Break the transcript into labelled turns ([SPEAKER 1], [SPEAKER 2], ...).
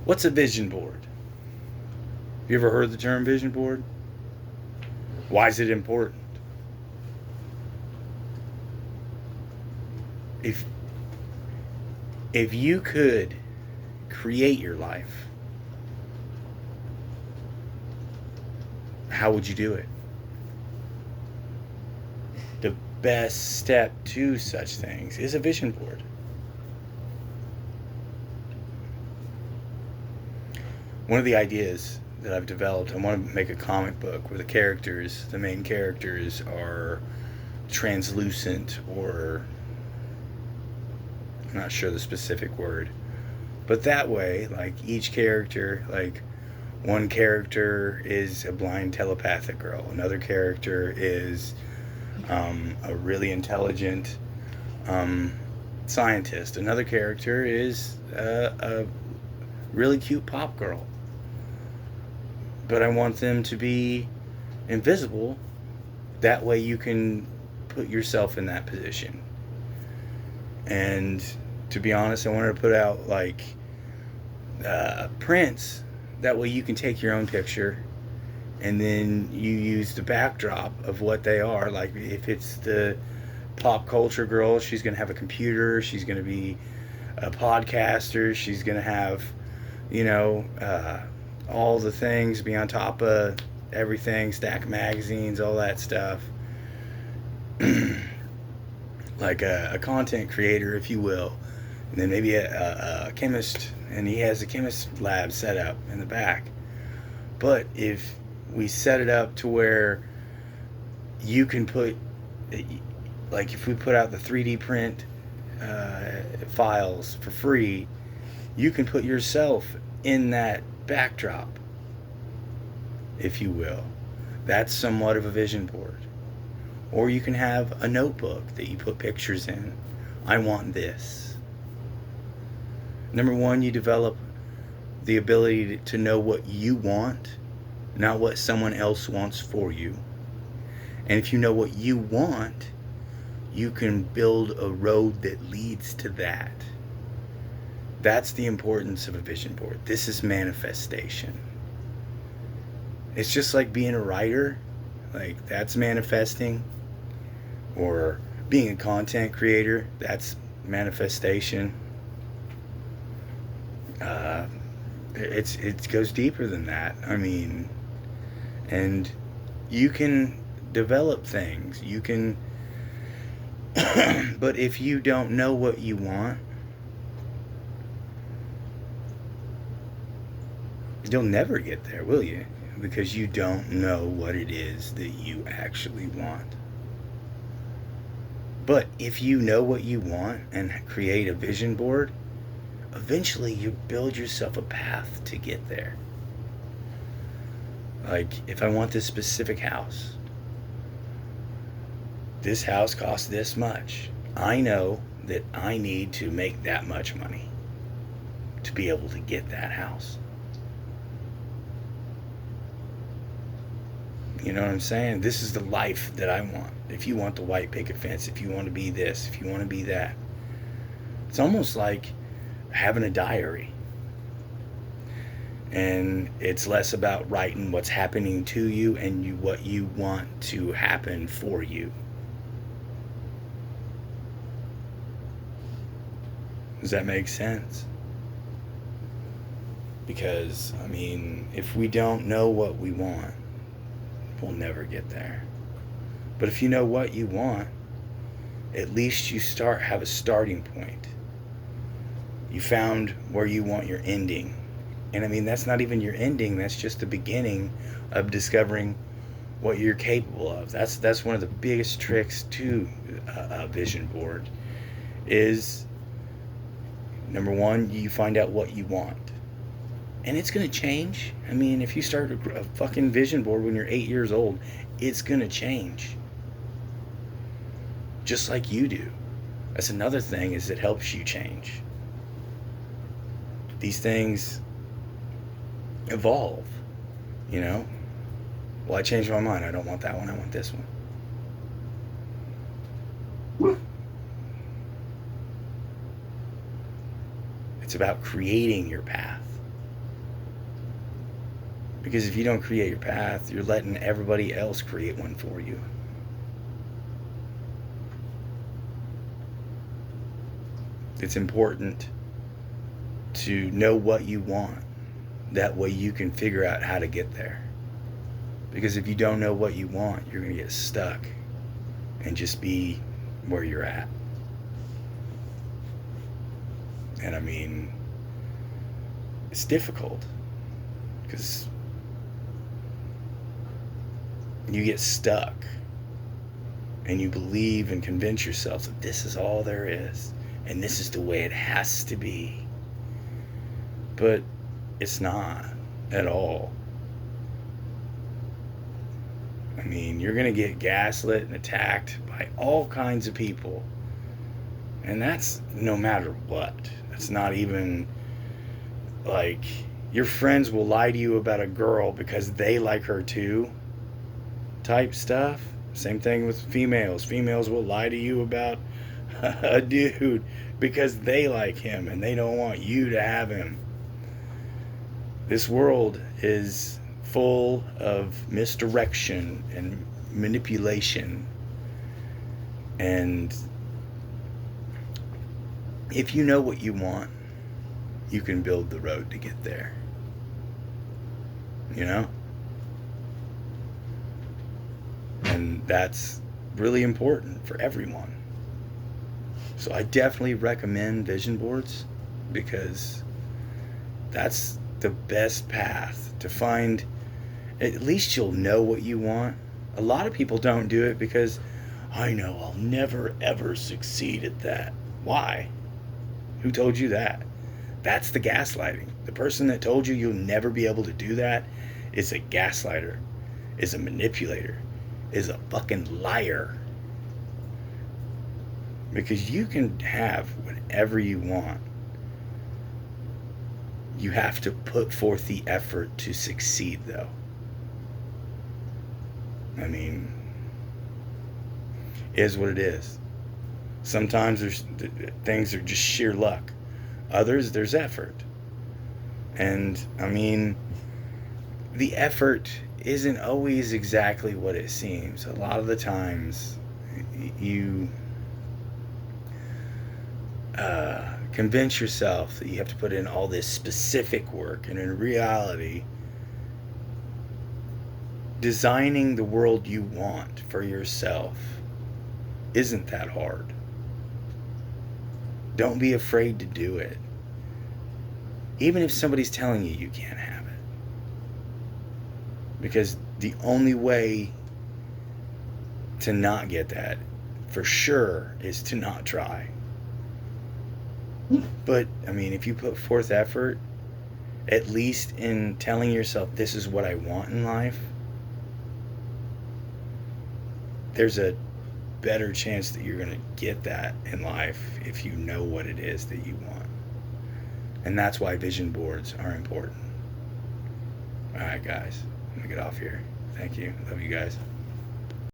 [SPEAKER 1] What's a vision board? Have you ever heard the term vision board? Why is it important? If if you could create your life, how would you do it? The best step to such things is a vision board. One of the ideas that I've developed, I want to make a comic book where the main characters, are translucent, or I'm not sure the specific word, but that way, like each character, like one character is a blind telepathic girl, another character is a really intelligent um, scientist, another character is a really cute pop girl. But I want them to be invisible. That way you can put yourself in that position. And to be honest, I wanted to put out like prints. That way you can take your own picture and then you use the backdrop of what they are. Like if it's the pop culture girl, she's going to have a computer, she's going to be a podcaster, she's going to have, you know, all the things, be on top of everything, stack magazines, all that stuff. Like a content creator, if you will. And then maybe a chemist, and he has a chemist lab set up in the back. But if we set it up to where you can put, like if we put out the 3D print files for free, you can put yourself in that backdrop, if you will. That's somewhat of a vision board. Or you can have a notebook that you put pictures in. I want this. Number one, you develop the ability to know what you want, not what someone else wants for you. And if you know what you want, you can build a road that leads to that. That's the importance of a vision board. This is manifestation. It's just like being a writer, like that's manifesting, or being a content creator, that's manifestation. Uh, it goes deeper than that. I mean, and you can develop things. You can, but if you don't know what you want, you'll never get there, will you? Because you don't know what it is that you actually want. But if you know what you want and create a vision board, eventually you build yourself a path to get there. Like, if I want this specific house, this house costs this much. I know that I need to make that much money to be able to get that house. You know what I'm saying? This is the life that I want. If you want the white picket fence, if you want to be this, if you want to be that. It's almost like having a diary. And it's less about writing what's happening to you and what you want to happen for you. Does that make sense? Because, I mean, if we don't know what we want, we'll never get there. But if you know what you want, at least you have a starting point. You found where you want your ending. And I mean, that's not even your ending, that's just the beginning of discovering what you're capable of. That's one of the biggest tricks to a vision board is, number one, you find out what you want. And it's going to change. I mean, if you start a fucking vision board when you're 8 years old, it's going to change. Just like you do. That's another thing, is it helps you change. These things evolve, you know? Well, I changed my mind. I don't want that one. I want this one. It's about creating your path. Because if you don't create your path, you're letting everybody else create one for you. It's important to know what you want. That way you can figure out how to get there. Because if you don't know what you want, you're going to get stuck and just be where you're at. And I mean, it's difficult because you get stuck and you believe and convince yourself that this is all there is and this is the way it has to be. But it's not at all. I mean, you're going to get gaslit and attacked by all kinds of people. And that's no matter what. That's not even like your friends will lie to you about a girl because they like her too type stuff. Same thing with females. Females will lie to you about a dude because they like him and they don't want you to have him. This world is full of misdirection and manipulation. And if you know what you want, you can build the road to get there. You know? And that's really important for everyone. So I definitely recommend vision boards because that's the best path to find. At least you'll know what you want. A lot of people don't do it because I know I'll never ever succeed at that. Why? Who told you that? That's the gaslighting. The person that told you you'll never be able to do that is a gaslighter, is a manipulator, is a fucking liar. Because you can have whatever you want. You have to put forth the effort to succeed, though. I mean, it is what it is. Sometimes there's things are just sheer luck. Others, there's effort. And, I mean, the effort isn't always exactly what it seems. A lot of the times, you convince yourself that you have to put in all this specific work, and in reality, designing the world you want for yourself isn't that hard. Don't be afraid to do it. Even if somebody's telling you can't have it. Because the only way to not get that, for sure, is to not try. But, I mean, if you put forth effort, at least in telling yourself this is what I want in life, there's a better chance that you're going to get that in life if you know what it is that you want. And that's why vision boards are important. Alright, guys. I'm going to get off here. Thank you. Love you guys.